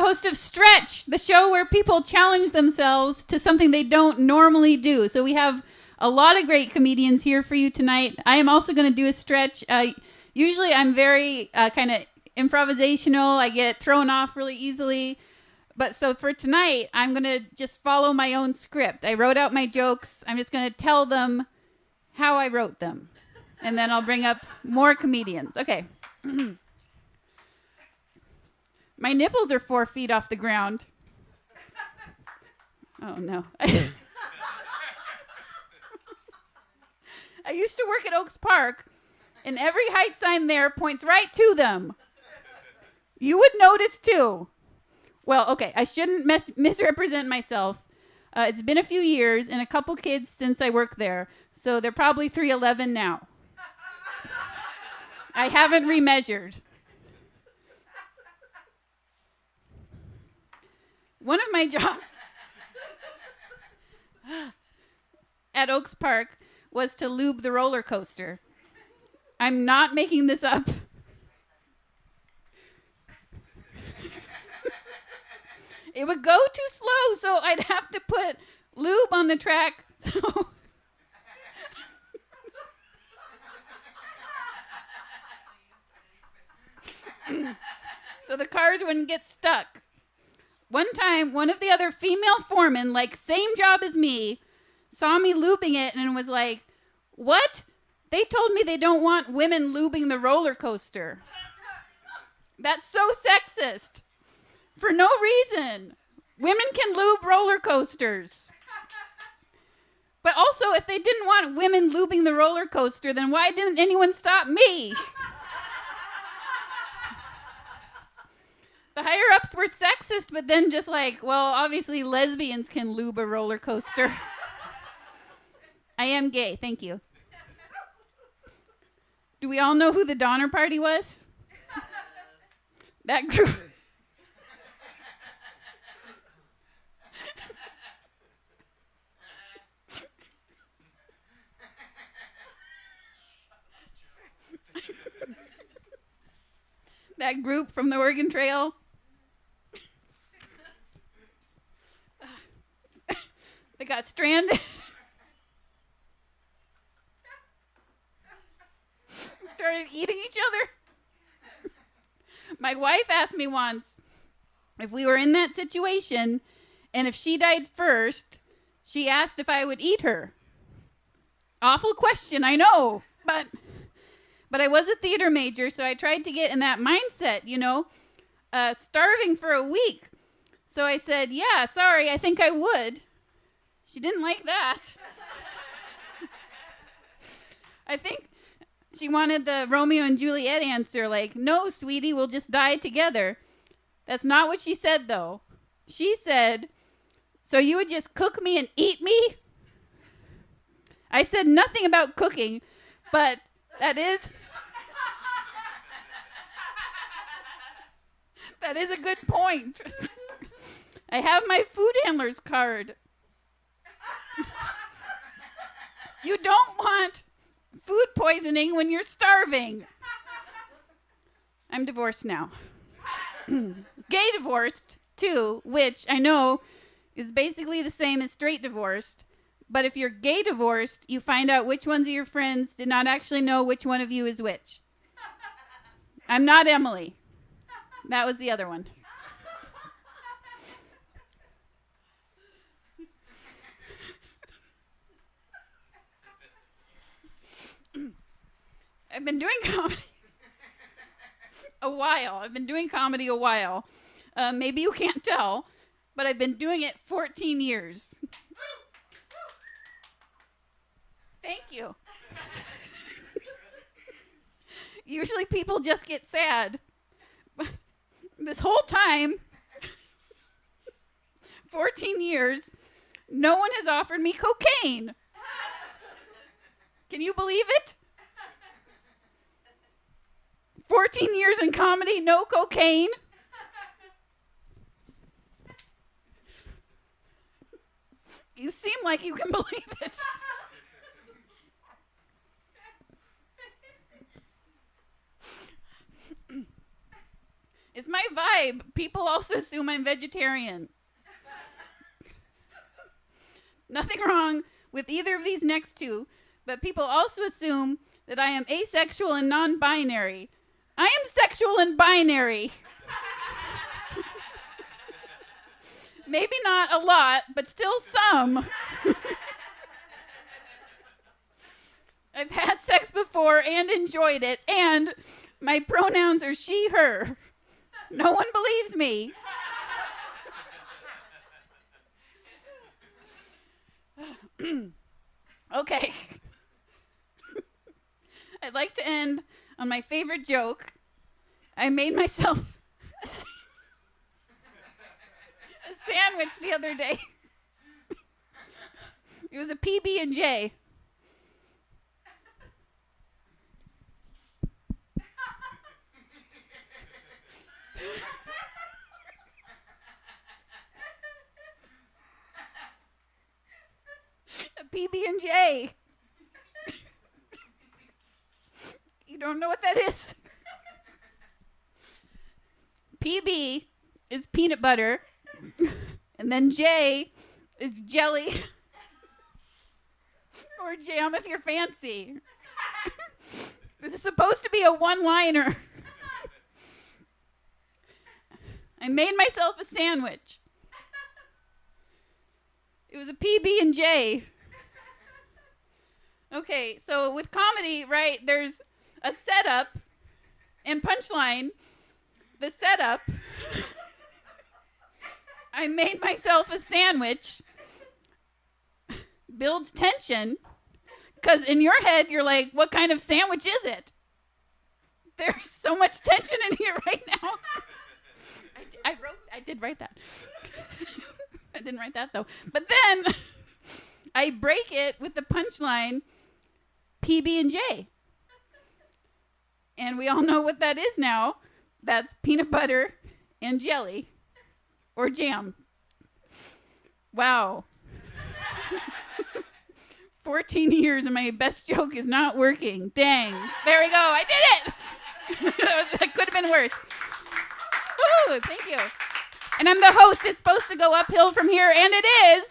host of Stretch, the show where people challenge themselves to something they don't normally do. So we have a lot of great comedians here for you tonight. I am also going to do a stretch. Usually I'm very kind of improvisational. I get thrown off really easily. But so for tonight, I'm going to just follow my own script. I wrote out my jokes. I'm just going to tell them how I wrote them. And then I'll bring up more comedians. Okay. My nipples are 4 feet off the ground. Oh, no. I used to work at Oaks Park, and every height sign there points right to them. You would notice, too. Well, okay, I shouldn't misrepresent myself. It's been a few years and a couple kids since I worked there, so they're probably 3'11" now. I haven't remeasured. One of my jobs at Oaks Park was to lube the roller coaster. I'm not making this up. It would go too slow, so I'd have to put lube on the track. So the cars wouldn't get stuck. One time, one of the other female foremen, like same job as me, saw me lubing it and was like, "What? They told me they don't want women lubing the roller coaster." That's so sexist. For no reason. Women can lube roller coasters. But also, if they didn't want women lubing the roller coaster, then why didn't anyone stop me? The higher-ups were sexist, but then just like, well, obviously lesbians can lube a roller coaster. I am gay, thank you. Do we all know who the Donner Party was? That group. That group from the Oregon Trail. They got stranded. Started eating each other. My wife asked me once if we were in that situation, and if she died first, she asked if I would eat her. Awful question, I know, but I was a theater major, so I tried to get in that mindset, starving for a week. So I said, yeah, sorry, I think I would. She didn't like that. I think she wanted the Romeo and Juliet answer, like, no, sweetie, we'll just die together. That's not what she said, though. She said, so you would just cook me and eat me? I said nothing about cooking, but that is a good point. I have my food handler's card. You don't want food poisoning when you're starving. I'm divorced now. Gay divorced, too, which I know is basically the same as straight divorced. But if you're gay divorced, you find out which ones of your friends did not actually know which one of you is which. I'm not Emily. That was the other one. I've been doing comedy a while. Maybe you can't tell, but I've been doing it 14 years. Thank you. Usually people just get sad. But this whole time, 14 years, no one has offered me cocaine. Can you believe it? 14 years in comedy, no cocaine. You seem like you can believe it. It's my subscribe. People also assume I'm vegetarian. Nothing wrong with either of these next two, but people also assume that I am asexual and non-binary. I am sexual and binary. Maybe not a lot, but still some. I've had sex before and enjoyed it, and my pronouns are she, her. No one believes me. Okay. I'd like to end on my favorite joke. I made myself a sandwich the other day. It was a PB&J. A PB&J. You don't know what that is? PB is peanut butter, and then J is jelly, or jam if you're fancy. This is supposed to be a one-liner. I made myself a sandwich. It was a PB&J. Okay, so with comedy, right, there's a setup and punchline. The setup, I made myself a sandwich, builds tension, because in your head, you're like, what kind of sandwich is it? There's so much tension in here right now. I did write that. I didn't write that, though. But then I break it with the punchline, PB&J. And we all know what that is now. That's peanut butter and jelly or jam. Wow. 14 years and my best joke is not working. Dang. There we go. I did it. That could have been worse. Woo, thank you. And I'm the host. It's supposed to go uphill from here, and it is.